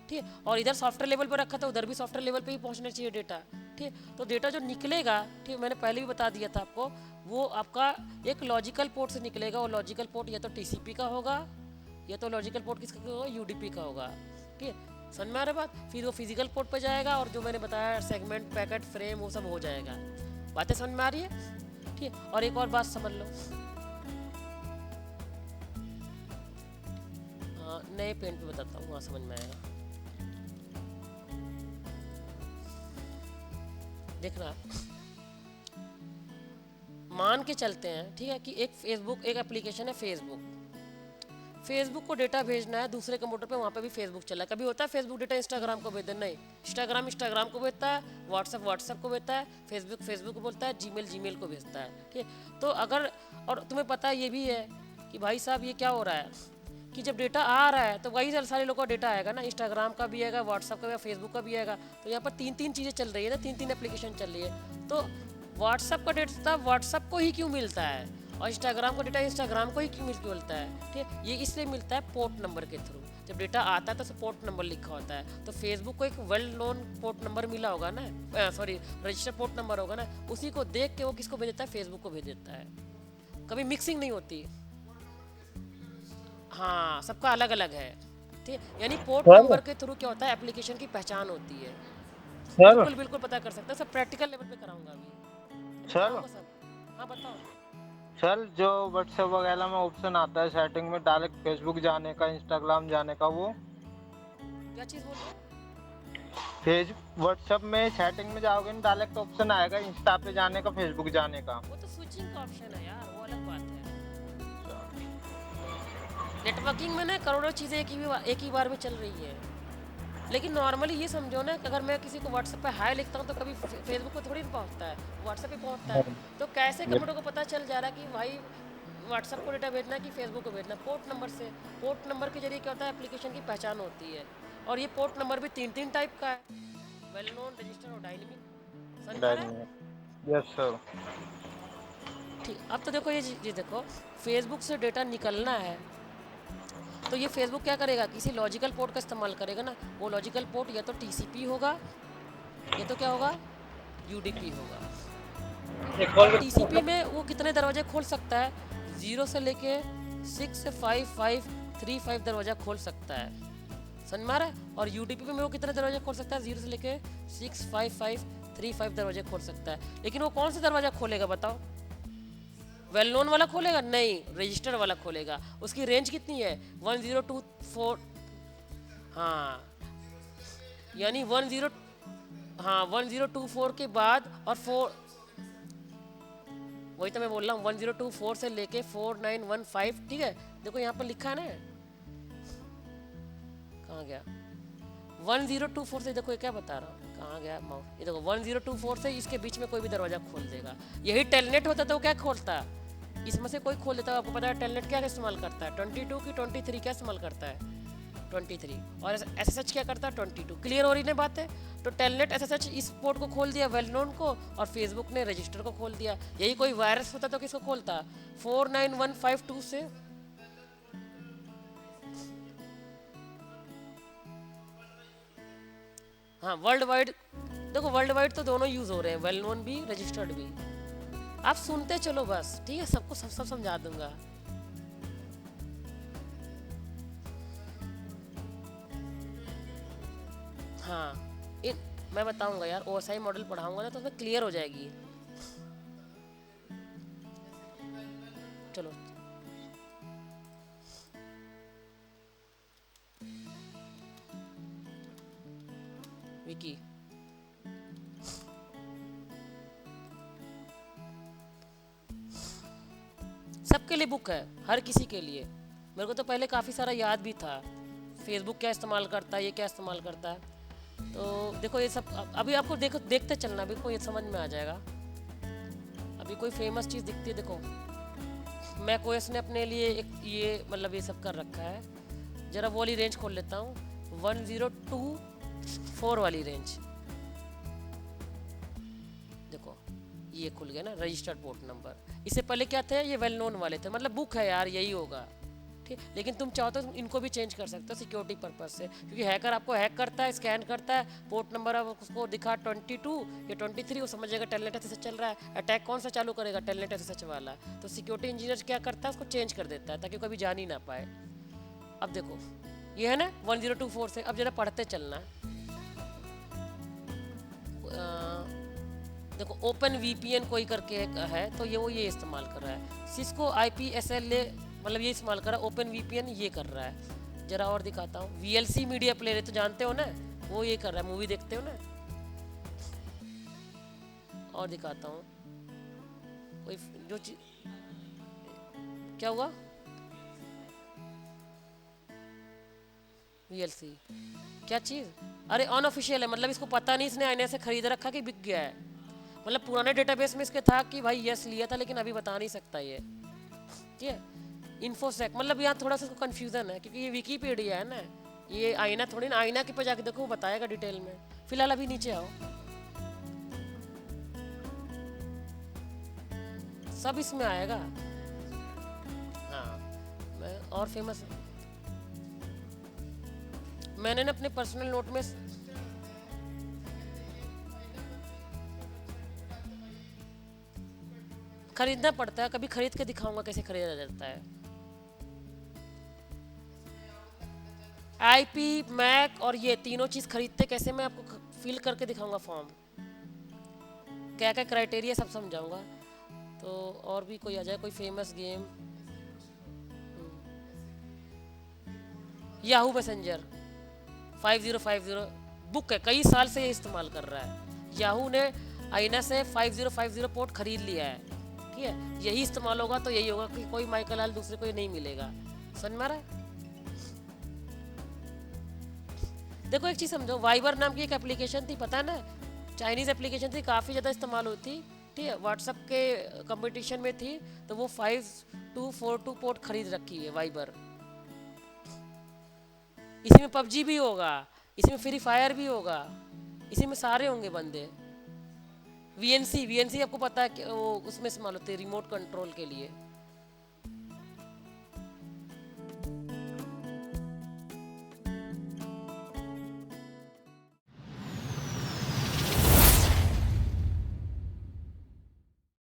ठीक है। और इधर सॉफ्टवेयर लेवल पर रखा था, उधर भी सॉफ्टवेयर लेवल पे ही पहुंचना चाहिए डेटा, ठीक है। तो डेटा जो निकलेगा, ठीक है, मैंने पहले भी बता दिया था आपको, वो आपका एक लॉजिकल पोर्ट से निकलेगा। वो लॉजिकल पोर्ट या तो TCP का होगा, या तो लॉजिकल पोर्ट किसका होगा, UDP का होगा, ठीक है। समझ में आ रहा है बात। फिर वो फिजिकल पोर्ट पे जाएगा और जो मैंने बताया सेगमेंट, पैकेट, फ्रेम, वो सब हो जाएगा। बातें समझ में आ रही है? ठीक है। और एक और बात समझ लो, नए पेंट पे बताता हूँ, वहाँ समझ में आएगा। देखना, मान के चलते हैं, ठीक है, कि एक एप्लीकेशन है फेसबुक। फेसबुक को डेटा भेजना है दूसरे कंप्यूटर पे, वहाँ पे भी फेसबुक चला है। कभी होता है फेसबुक डेटा इंस्टाग्राम को भेज दे, नहीं, इंस्टाग्राम को भेजता है, व्हाट्सएप को भेजता है, फेसबुक को बोलता है, जीमेल को भेजता है। ठीक है। तो अगर, और तुम्हें पता ये भी है कि भाई साहब ये क्या हो रहा है कि जब डेटा आ रहा है तो वही सारे लोगों का डेटा आएगा ना, इंस्टाग्राम का भी आएगा, व्हाट्सएप का भी, फेसबुक का भी आएगा। तो यहाँ पर तीन चीज़ें चल रही है ना, तीन एप्लीकेशन चल रही है। तो व्हाट्सएप का डेटा व्हाट्सएप को ही क्यों मिलता है और इंस्टाग्राम का डेटा इंस्टाग्राम को ही क्यों मिलता है? ठीक है, ये इसलिए मिलता है पोर्ट नंबर के थ्रू। जब डेटा आता है तो पोर्ट नंबर लिखा होता है, तो फेसबुक को एक वेल नोन पोर्ट नंबर मिला होगा ना, सॉरी रजिस्टर पोर्ट नंबर होगा ना, उसी को देख के वो किसको भेज देता है? फेसबुक को भेज देता है। कभी मिक्सिंग नहीं होती। हाँ, सबका अलग अलग है। ठीक है, यानी पोर्ट सर नंबर के थ्रू क्या होता है, एप्लीकेशन की पहचान होती है। सर बिल्कुल बिल्कुल पता कर सकते हैं, सब प्रैक्टिकल लेवल पे कराऊंगा अभी, सर बताऊंगा सब। हाँ बताओ। सर जो व्हाट्सएप वगैरह में ऑप्शन आता है सेटिंग में डायरेक्ट फेसबुक जाने का, इंस्टाग्राम जाने का, वो क्या चीज़ बोल रहे हो? फेस व्हाट्सएप में सेटिंग में जाओगे ना, डायरेक्ट ऑप्शन आएगा इंस्टा पे जाने का, फेसबुक जाने का। वो तो स्विचिंग का ऑप्शन है यार, वो अलग बात है। नेटवर्किंग में ना करोड़ों चीज़ें एक ही बार में चल रही है। लेकिन नॉर्मली ये समझो ना कि अगर मैं किसी को व्हाट्सएप पे हाय लिखता हूँ तो कभी फेसबुक पे थोड़ी ना पहुँचता है, व्हाट्सएप पे पहुँचता है। तो कैसे कंप्यूटर को पता चल जा रहा है कि भाई व्हाट्सएप को डेटा भेजना है कि फेसबुक को भेजना? पोर्ट नंबर से। पोर्ट नंबर के जरिए क्या होता है, एप्लीकेशन की पहचान होती है। और ये पोर्ट नंबर भी तीन टाइप का है, वेल नोन, रजिस्टर और डायनेमिक। समझ पा रहे हैं? Yes sir. ठीक, अब तो देखो ये देखो, फेसबुक से डेटा निकलना है तो ये फेसबुक क्या करेगा, किसी लॉजिकल पोर्ट का इस्तेमाल करेगा ना। वो लॉजिकल पोर्ट या तो टीसीपी होगा या तो क्या होगा, यूडीपी होगा। और टीसीपी में वो कितने दरवाजे खोल सकता है? 0 से लेके 65535 दरवाजा खोल सकता है। समझ में आ रहा है? और यूडीपी में वो कितने दरवाजे खोल सकता है? 0 से लेके 65535 दरवाजे खोल सकता है। लेकिन वो कौन सा दरवाजा खोलेगा बताओ? वेल नोन वाला खोलेगा? नहीं, रजिस्टर वाला खोलेगा। उसकी रेंज कितनी है? 1024। हाँ, यानी 1024 के बाद और 4, वही तो मैं बोल रहा हूँ, 1024 से लेके 4915। ठीक है, देखो यहाँ पर लिखा है ना, कहाँ गया 1024 से? देखो ये क्या बता रहा हूँ, कहाँ गया माउस? ये देखो 1024 से इसके बीच में कोई भी दरवाजा खोल देगा। यही टेलनेट होता तो वो क्या खोलता? इसमें से कोई खोल देता है। आपको पता है टेलनेट क्या इस्तेमाल करता है? 22 की 23 क्या इस्तेमाल करता है? 23। और एसएसएच क्या करता है? 22। क्लियर हो रही ना बातें? तो टेलनेट एसएसएच इस पोर्ट को खोल दिया, वेल नोन को, और फेसबुक ने रजिस्टर को खोल दिया। यही कोई वायरस होता तो किसको खोलता? 49152 से। हाँ, वर्ल्ड वाइड, देखो वर्ल्ड वाइड तो दोनों यूज हो रहे हैं, वेल नोन भी, रजिस्टर्ड भी। आप सुनते चलो बस, ठीक है, सबको सब समझा दूंगा। हाँ, मैं बताऊंगा यार, ओएसआई मॉडल पढ़ाऊंगा ना तो उसमें क्लियर हो जाएगी। चलो, विकी, सबके लिए बुक है, हर किसी के लिए। मेरे को तो पहले काफ़ी सारा याद भी था, फेसबुक क्या इस्तेमाल करता है, ये क्या इस्तेमाल करता है। तो देखो ये सब अभी आपको देखते चलना, अभी को ये समझ में आ जाएगा। अभी कोई फेमस चीज़ दिखती है, देखो मैकओएस ने अपने लिए एक ये मतलब ये सब कर रखा है। ज़रा वो वाली रेंज खोल लेता हूँ, 1024 वाली रेंज। देखो ये खुल गया ना, रजिस्टर्ड पोर्ट नंबर। इससे पहले क्या थे? ये वेल नोन वाले थे, मतलब बुक है यार, यही होगा। ठीक, लेकिन तुम चाहो तो इनको भी चेंज कर सकते हो सिक्योरिटी पर्पज से, क्योंकि हैकर आपको हैक करता है, स्कैन करता है, पोर्ट नंबर अब उसको दिखा 22 या 23, वो समझेगा टेलनेट एसएसएच चल रहा है। अटैक कौन सा चालू करेगा? टेलनेट एसएसएच वाला। तो सिक्योरिटी इंजीनियर क्या करता है? उसको चेंज कर देता है ताकि कभी जान ही ना पाए। अब देखो ये है ना 1024 से। अब जरा पढ़ते चलना। देखो ओपन वीपीएन कोई करके एक है, तो ये इस्तेमाल कर रहा है। सिस्को IPSL मतलब ये इस्तेमाल कर रहा है। ओपन वीपीएन ये कर रहा है। जरा और दिखाता हूँ। VLC मीडिया प्लेयर तो जानते हो ना, वो ये कर रहा है। मूवी देखते हो ना। और दिखाता हूँ कोई जो चीज। क्या हुआ? VLC क्या चीज़? अरे अनऑफिशियल है, मतलब इसको पता नहीं इसने आईने से खरीद रखा कि बिक गया है। मतलब पुराने डेटाबेस में इसके था कि भाई यस लिया था, लेकिन अभी बता नहीं सकता ये। ठीक है। इन्फोसेक मतलब यहाँ थोड़ा सा इसको कन्फ्यूजन है, क्योंकि ये विकीपीडिया है ना, ये आईना थोड़ी ना। आईना के पे जाके देखो, वो बताएगा डिटेल में। फिलहाल अभी नीचे आओ, सब इसमें आएगा। हाँ, मैं और फेमस मैंने ना अपने पर्सनल नोट में खरीदना पड़ता है। कभी खरीद के दिखाऊंगा कैसे खरीदा जाता है। IP मैक और ये तीनों चीज खरीदते कैसे, मैं आपको फिल करके दिखाऊंगा फॉर्म। क्या क्या क्राइटेरिया सब समझाऊंगा। तो और भी कोई आ जाए, कोई famous game. Yahoo messenger 5050 book है, कई साल से ये इस्तेमाल कर रहा है। याहू ने आईना से 5050 पोर्ट खरीद लिया है। ठीक है, यही इस्तेमाल होगा तो यही होगा कि कोई माइकल आल दूसरे को ये नहीं मिलेगा। समझ में आ रहा है? देखो एक चीज समझो, वाइबर नाम की एक एप्लीकेशन थी, पता है ना, चाइनीज एप्लीकेशन थी, काफी ज्यादा इस्तेमाल होती। ठीक है, व्हाट्सएप के कंपटीशन में थी, तो वो 5242 पोर्ट खरीद रखी है वाइबर। इसी में PUBG भी होगा, इसी में फ्री फायर भी होगा, इसी में सारे होंगे बंदे। VNC आपको पता है कि वो उसमें इस्तेमाल होते हैं रिमोट कंट्रोल के लिए।